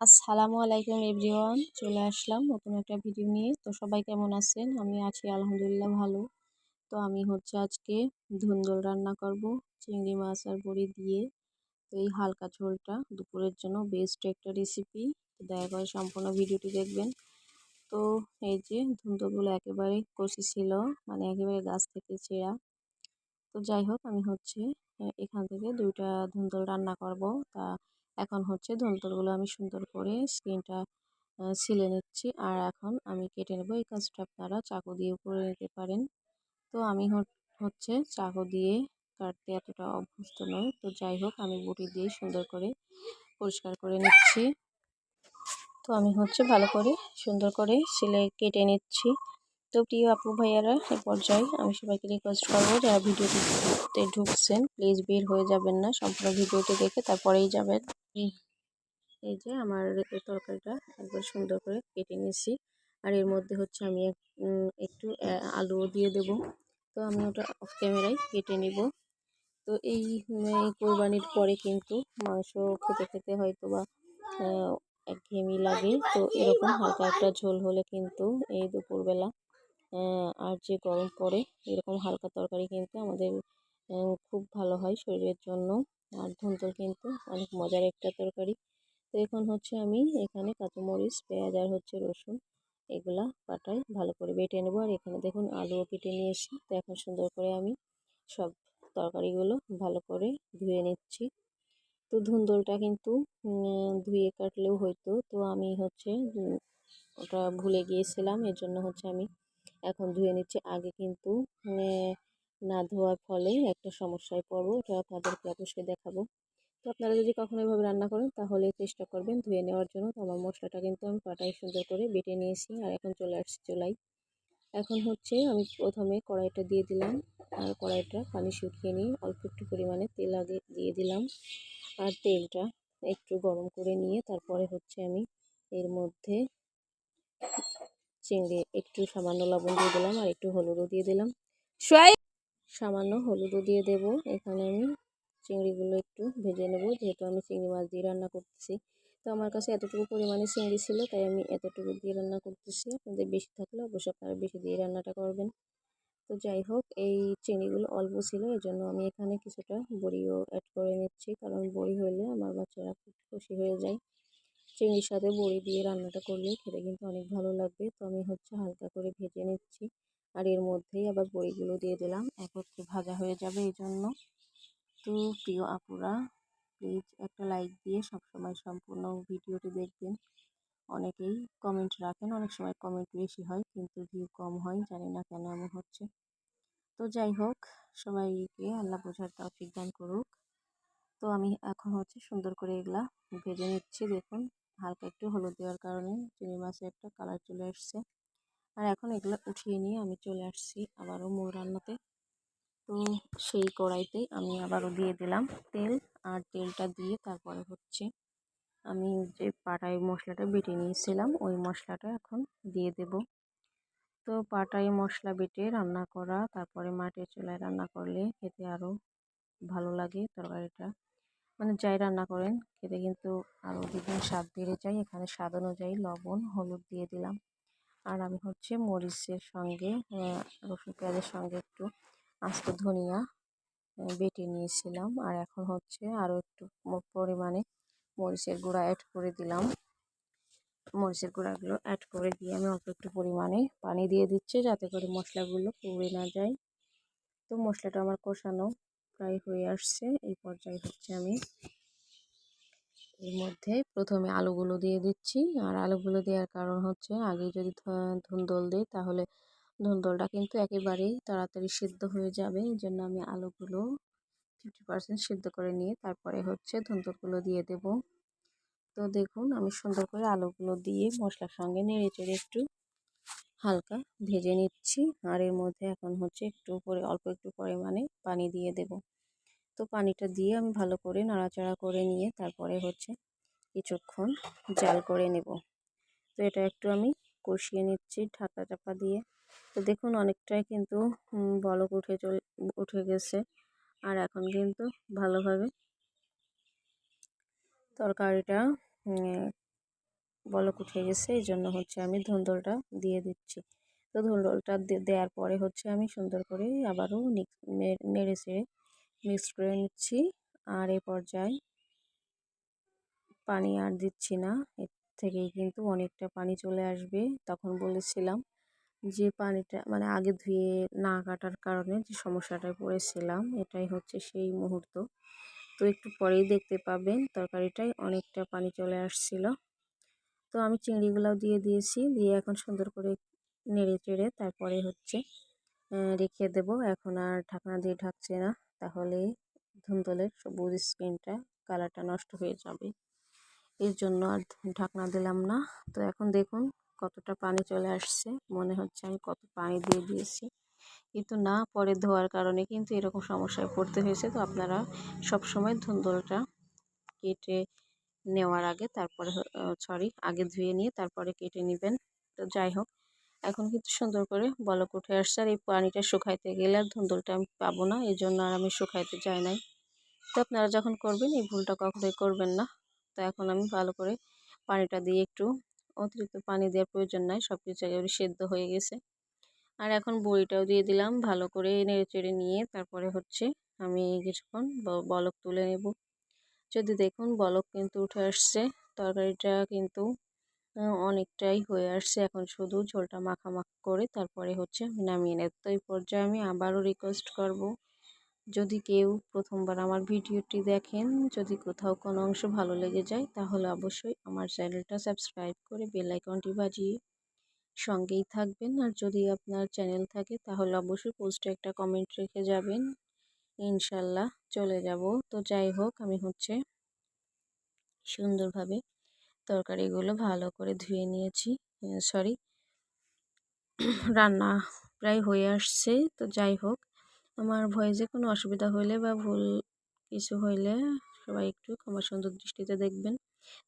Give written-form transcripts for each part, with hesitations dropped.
আসসালামু আলাইকুম এভরিওয়ান, চলে আসলাম নতুন একটা ভিডিও নিয়ে। তো সবাই কেমন আছেন? আমি আছি আলহামদুলিল্লাহ ভালো। তো আমি আজকে ধুন্দুল রান্না করব চিংড়ি মাছ আর বড়ি দিয়ে। তো এই হালকা ঝোলটা দুপুরের জন্য বেস্ট একটা রেসিপি। তো দয়া করে সম্পূর্ণ ভিডিওটি দেখবেন। তো এই যে ধুন্দুলগুলো একেবারে কচি ছিল, মানে একেবারে গাছ থেকে ছেঁড়া। তো যাই হোক, আমি এখান থেকে 2টা ধুন্দুল রান্না করব। তা এখন ধুন্দুলগুলো আমি সুন্দর করে স্কিনটা ছিলে নিচ্ছি, আর এখন আমি কেটে নেব। এই কাজটা আপনারা চাকু দিয়েও করে নিতে পারেন। তো আমি চাকু দিয়ে কাটতে এতটা অভ্যস্ত নই। তো যাই হোক, আমি বটি দিয়ে সুন্দর করে পরিষ্কার করে নিচ্ছি। তো আমি ভালো করে সুন্দর করে কেটে নিচ্ছি। তো প্রিয় আপু ভাইয়ারা, এই পর্যায়ে আমি সবাইকে রিকোয়েস্ট করবো, যারা ভিডিওটিতে ঢুকছেন প্লিজ বের হয়ে যাবেন না, সম্পূর্ণ ভিডিওটি দেখে তারপরেই যাবেন। এই যে আমার এই তরকারিটা একবার সুন্দর করে কেটে নিয়েছি, আর এর মধ্যে আমি একটু আলুও দিয়ে দেব। তো আমি ওটা অফ ক্যামেরায় কেটে নিব। তো এই কোরবানির পরে কিন্তু মাংস খেতে খেতে হয়তো বা একঘেয়েমি লাগে। তো এরকম হালকা একটা ঝোল হলে কিন্তু এই দুপুরবেলা আর যে গরম পড়ে, এরকম হালকা তরকারি কিন্তু আমাদের খুব ভালো হয় শরীরের জন্য। আর ধুন্দুল কিন্তু অনেক মজার একটা তরকারি। তো এখন আমি এখানে কাঁচামরিচ, পেঁয়াজ আর রসুন এগুলা পাটায় ভালো করে বেটে নেবো। আর এখানে দেখুন আলুও কেটে নিয়েছি। তো এখন সুন্দর করে আমি সব তরকারিগুলো ভালো করে ধুয়ে নিচ্ছি। তো ধুন্দুলটা কিন্তু ধুয়ে কাটলেও হয়তো, তো আমি ওটা ভুলে গিয়েছিলাম, এর জন্য আমি এখন ধুয়ে নিচ্ছি। আগে কিন্তু না ধোয়ার ফলে একটা সমস্যায় পড়বো, এটা আপনাদেরকে অবশ্যই দেখাবো। তো আপনারা যদি কখনো এভাবে রান্না করেন তাহলে চেষ্টা করবেন ধুয়ে নেওয়ার জন্য। তো আমার মশলাটা কিন্তু আমি পাটায় সুন্দর করে বেটে নিয়েছি, আর এখন চলে আসছি চুলায়। এখন আমি প্রথমে কড়াইটা দিয়ে দিলাম, আর কড়াইটা পানি শুকিয়ে নিয়ে অল্প একটু পরিমাণে তেল আগে দিয়ে দিলাম। আর তেলটা একটু গরম করে নিয়ে তারপরে আমি এর মধ্যে চিংড়ি একটু সামান্য লবণ দিয়ে দিলাম, আর একটু হলুদও দিয়ে দিলাম। সামান্য হলুদও দিয়ে দেব। এখানে আমি চিংড়িগুলো একটু ভেজে নেব, যেহেতু আমি চিংড়ি মাছ দিয়ে রান্না করতেছি। তো আমার কাছে এতটুকু পরিমাণে চিংড়ি ছিল, তাই আমি এতটুকু দিয়ে রান্না করতেছি। আপনাদের বেশি থাকলে অবশ্যই আপনারা বেশি দিয়ে রান্নাটা করবেন। তো যাই হোক, এই চিংড়িগুলো অল্প ছিল, এই জন্য আমি এখানে কিছুটা বড়িও অ্যাড করে নিচ্ছি, কারণ বড়ি হলে আমার বাচ্চারা খুব খুশি হয়ে যায়। চিংড়ির সাথে বড়ি দিয়ে রান্নাটা করলে খেতে কিন্তু অনেক ভালো লাগবে। তো আমি হালকা করে ভেজে নিচ্ছি, আর এর মধ্যেই আবার বড়িগুলো দিয়ে দিলাম, একত্রে ভাজা হয়ে যাবে এই জন্য। তো প্রিয় আপুরা, প্লিজ একটা লাইক দিয়ে সবসময় সম্পূর্ণ ভিডিওটি দেখবেন। অনেকেই কমেন্ট রাখেন, অনেক সময় কমেন্ট বেশি হয় কিন্তু ভিউ কম হয়, জানি না কেন এমন হচ্ছে। তো যাই হোক, সবাইকে আল্লাহ বোঝার তৌফিক দান করুক। তো আমি এখন সুন্দর করে এগুলা ভেজে নিচ্ছি। দেখুন, হালকা একটু হলুদ দেওয়ার কারণে চিংড়ি মাছের একটা কালার চলে আসছে। আর এখন এগুলো উঠিয়ে নিয়ে আমি চলে আসছি আবারও মূল রান্নাতে। তো সেই কড়াইতে আমি আবারও দিয়ে দিলাম তেল, আর তেলটা দিয়ে তারপরে আমি যে পাটায় মশলাটা বেটে নিয়েছিলাম ওই মশলাটা এখন দিয়ে দেব। তো পাটায় মশলা বেটে রান্না করা, তারপরে মাটির চুলায় রান্না করলে খেতে আরও ভালো লাগে তরকারিটা। মানে যাই রান্না করেন খেতে কিন্তু আরও দ্বিগুণ স্বাদ বেড়ে যায়। এখানে স্বাদ অনুযায়ী লবণ, হলুদ দিয়ে দিলাম। আর আমি মরিচের সঙ্গে রসুন পেঁয়াজের সঙ্গে একটু আস্ত ধনিয়া বেটে নিয়েছিলাম। আর এখন আরও একটু পরিমাণে মরিচের গুঁড়া অ্যাড করে দিলাম। মরিচের গুঁড়াগুলো অ্যাড করে দিয়ে আমি অল্প একটু পরিমাণে পানি দিয়ে দিচ্ছি, যাতে করে মশলাগুলো পুড়ে না যায়। তো মশলাটা আমার কষানো প্রায় হয়ে আসছে। এই পর্যায়ে আমি এর মধ্যে প্রথমে আলুগুলো দিয়ে দিচ্ছি। আর আলুগুলো দেওয়ার কারণ আগে যদি ধুন্দুল দিই তাহলে ধুন্দুলটা কিন্তু একেবারেই তাড়াতাড়ি সিদ্ধ হয়ে যাবে। এই জন্য আমি আলুগুলো 50% সিদ্ধ করে নিয়ে তারপরে ধুন্দুলগুলো দিয়ে দেব। তো দেখুন, আমি সুন্দর করে আলুগুলো দিয়ে মশলার সঙ্গে নেড়ে চেড়ে একটু হালকা ভেজে নিচ্ছি। আর এর মধ্যে এখন অল্প একটু পরিমাণে পানি দিয়ে দেব। তো পানিটা দিয়ে আমি ভালো করে নাড়াচাড়া করে নিয়ে তারপরে কিছুক্ষণ জাল করে নেব। তো এটা একটু আমি কষিয়ে নিচ্ছি ঢাকা চাপা দিয়ে। তো দেখুন, অনেকটাই কিন্তু বলক উঠে গেছে। আর এখন কিন্তু ভালোভাবে তরকারিটা বলক উঠে গেছে, এই জন্য হচ্ছে আমি ধুন্দুলটা দিয়ে দিচ্ছি। তো ধুন্দুলটা দেওয়ার পরে হচ্ছে আমি সুন্দর করে আবারও নেড়ে চেড়ে মিক্সড করে নিচ্ছি। আর এই পর্যায়ে পানি আর দিচ্ছি না, এর থেকেই কিন্তু অনেকটা পানি চলে আসবে। তখন বলেছিলাম যে পানিটা মানে আগে ধুয়ে না কাটার কারণে যে সমস্যাটায় পড়েছিলাম, এটাই হচ্ছে সেই মুহূর্ত। তো একটু পরেই দেখতে পাবেন তরকারিটায় অনেকটা পানি চলে আসছিল। তো আমি চিংড়িগুলোও দিয়ে দিয়েছি, দিয়ে এখন সুন্দর করে নেড়ে চেড়ে তারপরে হচ্ছে রেখে দেব। এখন আর ঢাকনা দিয়ে ঢাকছে না, তাহলে ধুন্দুলের সবুজ স্কিনটা কালারটা নষ্ট হয়ে যাবে। এর জন্য আর ঢাকনা দিলাম না। তো এখন দেখুন কতটা পানি চলে আসছে, মনে হচ্ছে আমি কত পানি দিয়ে দিয়েছি, কিন্তু না, পরে ধোয়ার কারণে কিন্তু এরকম সমস্যায় পড়তে হয়েছে। তো আপনারা সবসময় ধুন্দুলটা কেটে নেওয়ার আগে তারপরে আগে ধুয়ে নিয়ে তারপরে কেটে নেবেন। তো যাই হোক, এখন কিন্তু সুন্দর করে বলক উঠে আসছে। আর এই পানিটা শুকাইতে গেলে আর ধুন্দুলটা আমি পাবো না, এই জন্য আর আমি শুকাইতে যাই নাই। তো আপনারা যখন করবেন এই ভুলটা কখনোই করবেন না। তো এখন আমি ভালো করে পানিটা দিয়ে একটু, অতিরিক্ত পানি দেওয়ার প্রয়োজন নাই, সব কিছু একেবারে সেদ্ধ হয়ে গেছে। আর এখন বড়িটাও দিয়ে দিলাম, ভালো করে নেড়েচেড়ে নিয়ে তারপরে হচ্ছে আমি কিছুক্ষণ বলক তুলে নেব। যদি দেখুন বলক কিন্তু উঠে আসছে, তরকারিটা কিন্তু অনেকটাই হয়ে আসছে। এখন শুধু ঝোলটা মাখা করে তারপরে হচ্ছে নামিয়ে নেব। তো এই পর্যায়ে আমি আবারও রিকোয়েস্ট করব, যদি কেউ প্রথমবার আমার ভিডিওটি দেখেন, যদি কোথাও কোনো অংশ ভালো লেগে যায়, তাহলে অবশ্যই আমার চ্যানেলটা সাবস্ক্রাইব করে বেল আইকনটি বাজিয়ে সঙ্গেই থাকবেন। আর যদি আপনার চ্যানেল থাকে তাহলে অবশ্যই পোস্টে একটা কমেন্ট রেখে যাবেন, ইনশাল্লাহ চলে যাব। তো যাই হোক, আমি হচ্ছে সুন্দরভাবে তরকারিগুলো ভালো করে ধুয়ে নিয়েছি, সরি রান্না প্রায় হয়ে আসছে। তো যাই হোক, আমার ভয়েসে কোনো অসুবিধা হলে বা ভুল কিছু হইলে সবাই একটু ক্ষমা সুন্দর দৃষ্টিতে দেখবেন।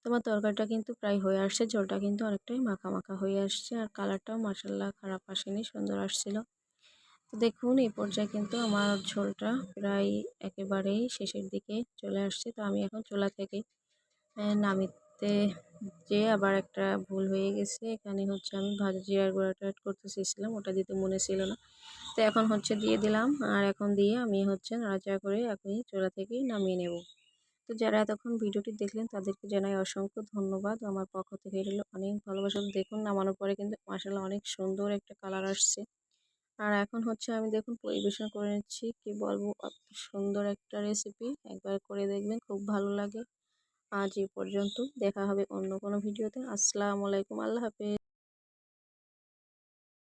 তোমার তরকারিটা কিন্তু প্রায় হয়ে আসছে, ঝোলটা কিন্তু অনেকটাই মাখা হয়ে আসছে, আর কালারটাও মাশাআল্লাহ খারাপ আসেনি, সুন্দর আসছিল। তো দেখুন এই পর্যায়ে কিন্তু আমার ঝোলটা প্রায় একেবারেই শেষের দিকে চলে আসছে। তো আমি এখন চুলা থেকে নামিতে যে আবার একটা ভুল হয়ে গেছে, এখানে হচ্ছে আমি ভাজা জিরার গুঁড়াটা অ্যাড করতে চেয়েছিলাম, ওটা দিতে মনে ছিল না। তো এখন হচ্ছে দিয়ে দিলাম, আর এখন দিয়ে আমি হচ্ছে নাড়াচাড়া করে আপনি চুলা থেকেই নামিয়ে নেব। তো যারা এতক্ষণ ভিডিওটি দেখলেন তাদেরকে জানাই অসংখ্য ধন্যবাদ। আমার পক্ষ থেকে রইল অনেক ভালোবাসা। দেখুন নামানোর পরে কিন্তু মাশাআল্লাহ অনেক সুন্দর একটা কালার আসছে। আর এখন হচ্ছে আমি দেখুন পরিবেশন করে নিচ্ছি। কি বলবো, এত সুন্দর একটা রেসিপি, একবার করে দেখবেন, খুব ভালো লাগে। আজ এই পর্যন্ত, দেখা হবে অন্য কোনো ভিডিওতে। আসসালামু আলাইকুম, আল্লাহ হাফেজ।